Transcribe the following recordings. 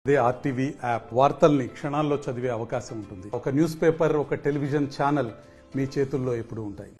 అదే RTV app వార్తల్ని క్షణాల్లో చదివే అవకాశం ఉంటుంది. ఒక న్యూస్ పేపర్, ఒక టెలివిజన్ ఛానల్ మీ చేతుల్లో ఎప్పుడూ ఉంటాయి.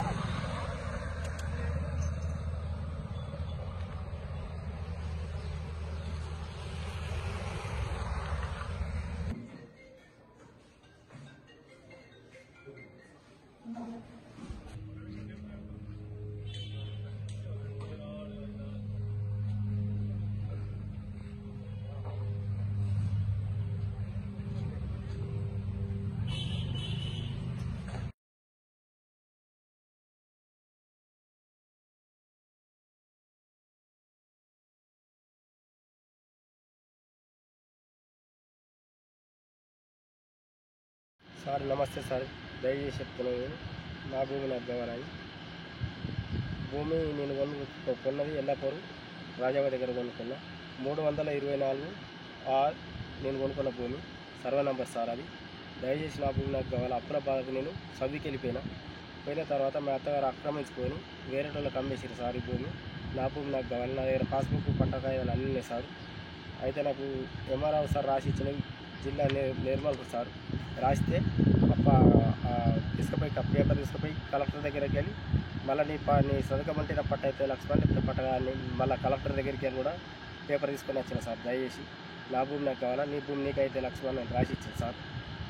సార్ నమస్తే సార్, దయచేసి చెప్తున్నాను. నా భూమి నాకు కావాలని. భూమి నేను కొన్నది ఎల్లాపూరు రాజాబాద్ దగ్గర కొనుక్కున్నా. 324 నేను కొనుక్కున్న భూమి సర్వే నంబర్ సార్ అది. దయచేసి నా భూమి నాకు కావాలి. అప్పుల బాధకు నేను చదివికి పోయిన తర్వాత మా అత్తగారు ఆక్రమించుకొని వేరే వాళ్ళకి అమ్మేసారు సార్. ఈ భూమి నా భూమి నాకు కావాలి. నా దగ్గర పాస్బుక్ పట్టకాయలు అన్నీ ఉన్నాయి సార్. అయితే నాకు ఎంఆర్ఓ సార్ రాసి ఇచ్చినవి, జిల్లా నిర్మల్ సార్ రాస్తే తీసుకుపోయి పేపర్ తీసుకుపోయి కలెక్టర్ దగ్గరికి వెళ్ళి మళ్ళీ నీ సంతకమంటే నా పట్ట అయితే లక్ష్మణ్ లేకపోతే పట్టగాని మళ్ళీ కలెక్టర్ దగ్గరికి వెళ్ళి కూడా పేపర్ తీసుకొని వచ్చాను సార్. దయచేసి నా భూమి నాకు కావాలా, నీ భూమి నీకైతే లక్ష్మణ్ అని రాసి ఇచ్చాను సార్.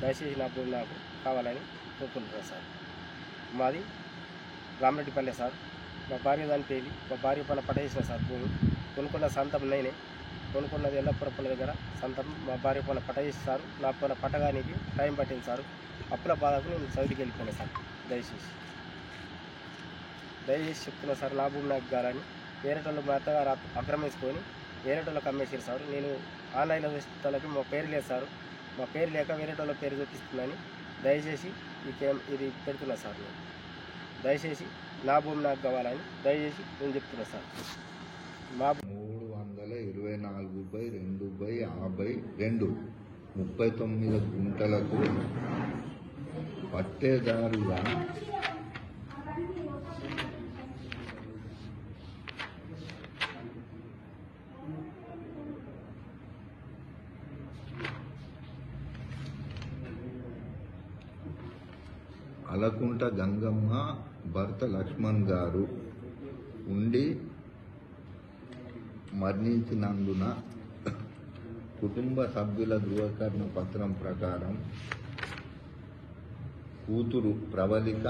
దయచేసి నా భూమి నాకు కావాలని కోరుకుంటున్నాను సార్. మాది రామరెడ్డిపల్లె సార్. మా భార్య దాని పేరు, మా భార్య పైన పట్టేసిన సార్. భూమి కొనుక్కున్న సంతం నేనే కొనుక్కున్నది ఎల్లపురప్పుల దగ్గర సంతం మా భార్య పైన పట్టేసి సార్. నా పైన పట్టగానికి టైం పట్టింది సార్. అప్పుల బాధకు నేను చదివికి వెళ్ళిపోయాను సార్. దయచేసి చెప్తున్నా సార్, నా భూమి నాకు కావాలని. వేరేటోళ్ళు మా అత్తగారు ఆక్రమించుకొని వేరేటోళ్ళకి అమ్మేసారు సార్. నేను ఆన్లైన్లో చూసేటోళ్ళకి మా పేరు లేదు సార్. మా పేరు లేక వేరేటోళ్ళ పేరు చూపిస్తున్నాను. దయచేసి ఇది పెడుతున్నా సార్. నేను దయచేసి నా భూమి నాకు కావాలని దయచేసి నేను చెప్తున్నా సార్. మా 324/2/52 39 గుంటలకు పట్టేదారుగా అలకుంట గంగమ్మ భర్త లక్ష్మణ్ గారు ఉండి మరణించినందున కుటుంబ సభ్యుల ధృవీకరణ పత్రం ప్రకారం కూతురు ప్రవళిక,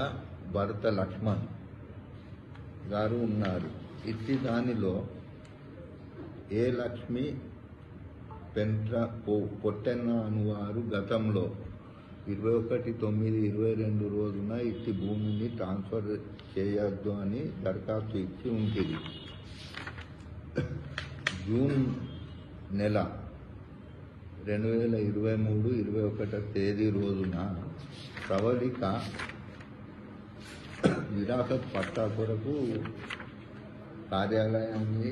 భర్త లక్ష్మణ్ గారు ఉన్నారు. ఇట్టి దానిలో ఏ లక్ష్మి పొట్టెన్న అనువారు గతంలో 21/9/22 రోజున ఇట్టి భూమిని ట్రాన్స్ఫర్ చేయొద్దు అని దరఖాస్తు ఇచ్చి ఉంటుంది. జూన్ నెల 2023-21 తేదీ రోజున ప్రవళిక విరాసత్ పట్టా కొరకు కార్యాలయాన్ని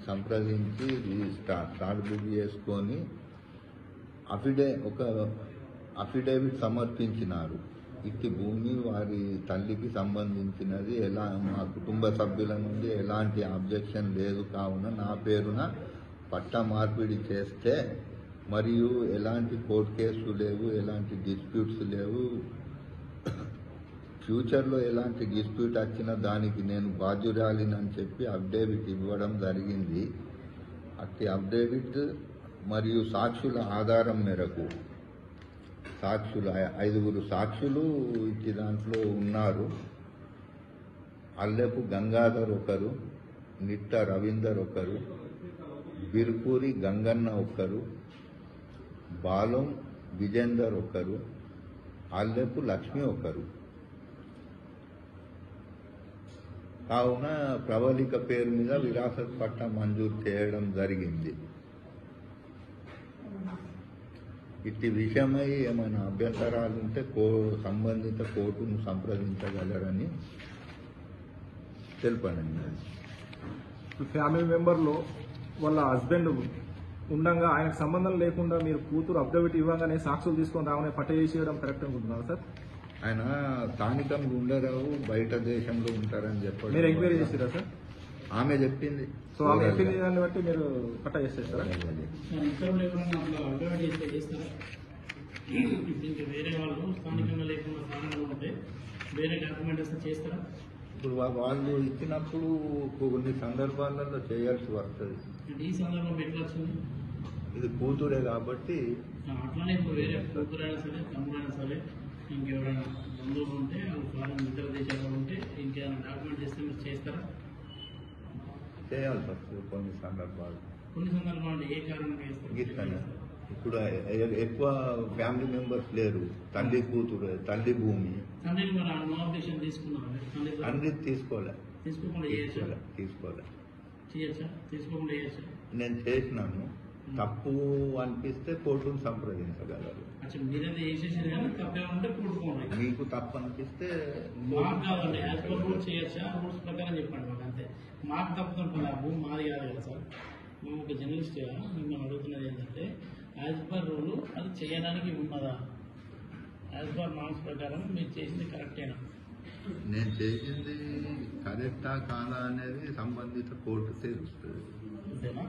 సంప్రదించి స్టార్ట్ బుక్ చేసుకొని అఫిడేవిట్ సమర్పించినారు. ఇట్టి భూమి వారి తల్లికి సంబంధించినది, మా కుటుంబ సభ్యుల నుండి ఎలాంటి అబ్జెక్షన్ లేదు, కావున నా పేరున పట్టా మార్పిడి చేస్తే మరియు ఎలాంటి కోర్టు కేసులు లేవు, ఎలాంటి డిస్ప్యూట్స్ లేవు, ఫ్యూచర్లో ఎలాంటి డిస్ప్యూట్ వచ్చినా దానికి నేను బాధ్యురాలినని చెప్పి అఫిడేవిట్ ఇవ్వడం జరిగింది. అట్టి అఫిడేవిట్ మరియు సాక్షుల ఆధారం మేరకు 5 సాక్షులు ఇచ్చి దాంట్లో ఉన్నారు. అల్లెపు గంగాధర్ ఒకరు, నిట్ట రవీందర్ ఒకరు, బిర్పూరి గంగన్న ఒకరు, బాలం విజేందర్ ఒకరు, అల్లెపు లక్ష్మి ఒకరు. కావున ప్రవళిక పేరు మీద విరాసత్ పట్టా మంజూరు చేయడం జరిగింది. ఇట్టి విషయమై ఏమైనా అభ్యంతరాలుంటే సంబంధిత కోర్టును సంప్రదించగలరని తెలుపనండి. ఫ్యామిలీ మెంబర్లో వాళ్ళ హస్బెండ్ ఉండగా ఆయనకు సంబంధం లేకుండా మీరు కూతురు అఫిడవిట్ ఇవ్వగానే సాక్షులు తీసుకొని రావనే పట్ట చేసేయడం కరెక్ట్ అనుకుంటున్నారు సార్? ఆయన స్థానికంగా ఉండరావు, బయట దేశంలో ఉంటారని చెప్పారు. మీరు ఎంక్వైరీ చేసిరా సార్? ఆమె చెప్పింది. సో ఆమె చెప్పింది దాన్ని బట్టి మీరు పట్టా చేసేస్తారా? ఇతరులు ఎవరైనా అట్లా అడ్వర్టైజ్ చేస్తే చేస్తారా? ఇంకా వేరే వాళ్ళు స్థానికంగా లేకుండా స్థానికంగా ఉంటే వేరే డాక్యుమెంటేషన్ చేస్తారా? ఇప్పుడు వాళ్ళు ఇచ్చినప్పుడు కొన్ని సందర్భాలలో చేయాల్సి వస్తుంది. అంటే ఈ సందర్భం ఎట్లా వచ్చింది? ఇది కూతురే కాబట్టి అట్లానే ఇప్పుడు వేరే కూతురైనా సరే తమ్ముడైనా సరే ఇంకెవరైనా బంధువులు ఉంటే ఫారెన్ ఇతర దేశాల్లో ఉంటే ఇంకేమైనా డాక్యుమెంట్ చేస్తే మీరు చేస్తారా? చేయాల్సి వస్తుంది కొన్ని సందర్భాలు. కొన్ని సందర్భాలు ఏ కారణంగా గీస్తాను. చేస్తారు? ఇప్పుడు ఎక్కువ ఫ్యామిలీ మెంబర్స్ లేరు. తల్లి కూతురు, తల్లి భూమి. తండ్రిని మరి నోటిఫికేషన్ తీసుకున్నాను తండ్రి తీసుకోలే. తీసుకోకుండా చేయొచ్చా? తీసుకోలే. చేయొచ్చా? తీసుకోకుండా చేయొచ్చా? నేను చేసినాను. తప్పు అనిపిస్తే కోర్టును సంప్రదించగలరు. అచ్చా, మీరైతే వేసేసారు కానీ తప్పే ఉంటే కూడుకోండి. మీకు తప్పు అనిపిస్తే మాకు కాదండి, యాజ్ పర్ రూల్స్ చేయొచ్చా? రూల్స్ ప్రకారం చెప్పండి మాకు, అంతే. మాకు తప్పుతుంటుంది, ఆ భూమి మాది కాదు కదా సార్. మేము ఒక జర్నలిస్ట్గా మిమ్మల్ని అడుగుతున్నది ఏంటంటే యాజ్ పర్ రూల్ అది చేయడానికి ఉన్నదా? యాజ్ పర్ నామ్స్ ప్రకారం మీరు చేసింది కరెక్టేనా? నేను చేసింది కరెక్టా కాదా అనేది సంబంధిత కోర్టు తెలుస్తుంది. అంతేనా?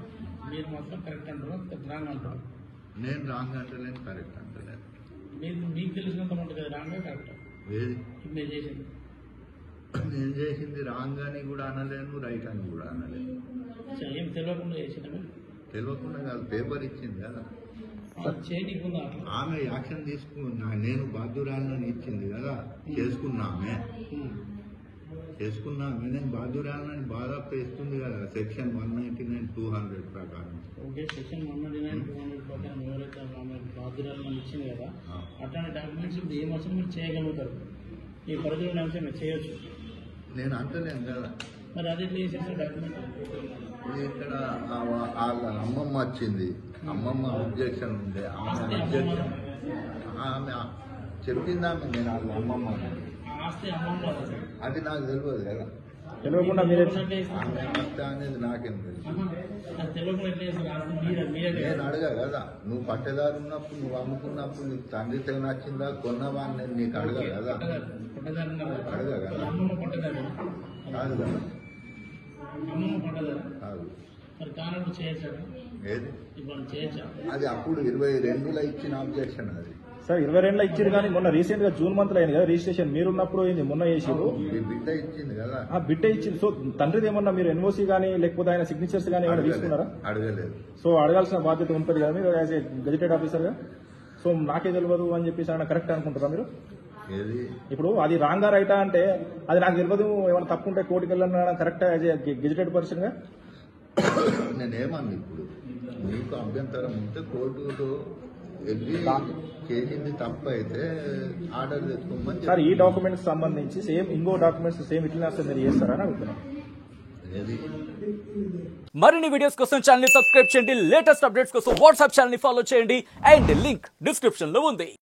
మీరు మాత్రం కరెక్ట్ అంటారు, రాంగ్ అంటారు. నేను రాంగ్ అంటలేను, కరెక్ట్ అంటలేను. మీకు తెలిసినంత ఉంటుంది కదా, రాంగ్ కరెక్ట్ ఏది మీరు చేసింది? నేను చేసింది రాంగ్ అని కూడా అనలేను, రైట్ అని కూడా అనలేను. ఏం తెలియకుండా చేసిందా? తెలియకుండా కాదు, పేపర్ ఇచ్చింది కదా. చేయకుండా అట్లా ఆమె యాక్షన్ తీసుకున్నా, నేను బాధ్యురాలని ఇచ్చింది కదా, చేసుకున్నామే. నేను బాధ్యురాలని బాధ ఇస్తుంది కదా, సెక్షన్ 199(200) ప్రకారం. ఓకే, సెక్షన్ 199(200) ప్రకారం ఎవరైతే ఆమె బాధ్యురాలను ఇచ్చింది కదా, అట్లాంటి డాక్యుమెంట్స్ ఇప్పుడు ఏం వచ్చినా మీరు చేయగలుగుతారు. ఈ పరిధిలో అంశం మీరు చేయొచ్చు. నేను అంటలేను కదా. మరి అది ఎట్లా చేసేసిన డాక్యుమెంట్? ఇక్కడ వాళ్ళ అమ్మమ్మ వచ్చింది, అమ్మమ్మ అబ్జెక్షన్ ఉండే, ఆమె చెప్పిందామె నేను వాళ్ళ అమ్మమ్మ ఆస్తి అమౌంట్ అది నాకు తెలియదు కదా. తెలియకుండా మీరు ఆమె ఆస్తి అనేది నాకేం తెలుసు. అది తెలియకుండా ఎట్లా చేస్తారు? ఆస్తి మీరే నేను అడగా కదా, నువ్వు పట్టేదారు ఉన్నప్పుడు, నువ్వు అమ్ముకున్నప్పుడు నీకు తండ్రితో నచ్చిందా కొన్నవా అని నేను నీకు అడగా కదా. అడగా కదా. అమ్మమ్మ పట్టదారు కాదు కదా. అమ్మమ్మ పట్టదారు కాదు. మరి కానప్పుడు చేయొచ్చా? ఏది ఇప్పుడు చేయొచ్చా? అది అప్పుడు 22లో ఇచ్చిన అబ్జెక్షన్. అది సార్ 22లో ఇచ్చారు కానీ మొన్న రీసెంట్ గా జూన్ మంత్ లో అయింది కదా రిజిస్ట్రేషన్. మీరున్నప్పుడు అయింది, మొన్న చేసారు. బిడ్డ ఇచ్చింది కదా. బిడ్డ ఇచ్చింది. సో తండ్రిది ఏమన్నా మీరు ఎన్ఓసీ కానీ లేకపోతే ఆయన సిగ్నేచర్స్ కానీ ఏమైనా తీసుకున్నారా? అడగలేదు. సో అడగాల్సిన బాధ్యత ఉంటుంది కదా మీరు యాజ్ ఏ గెజిటెడ్ ఆఫీసర్ గా. సో నాకే తెలియదు అని చెప్పేసి ఆయన కరెక్ట్ అనుకుంటారా మీరు? ఏది ఇప్పుడు అది రాంగా రైటా అంటే అది నాకు తెలియదు, ఏమైనా తప్పు ఉంటే కోర్టుకి వెళ్ళాలన్నా కరెక్టా యాజ్ ఏ గెజిటెడ్ పర్సన్ గా? నేనేమన్నా ఇప్పుడు మీకు అభ్యంతరం ఉంటే కోర్టులో వెళ్ళి చేసింది తప్పు అయితే ఆర్డర్ తెచ్చుకోమని. సార్ ఈ డాక్యుమెంట్స్ సంబంధించి సేమ్ ఇంకో డాక్యుమెంట్స్ సేమ్ ఇట్లా మీరు చేస్తారని అడుగుతున్నాను. మరిన్ని వీడియోస్ కోసం ఛానల్ ని సబ్స్క్రైబ్ చేయండి, లేటెస్ట్ అప్డేట్స్ కోసం వాట్సాప్ ఛానల్ ని ఫాలో చేయండి, అండ్ లింక్ డిస్క్రిప్షన్ లో ఉంది.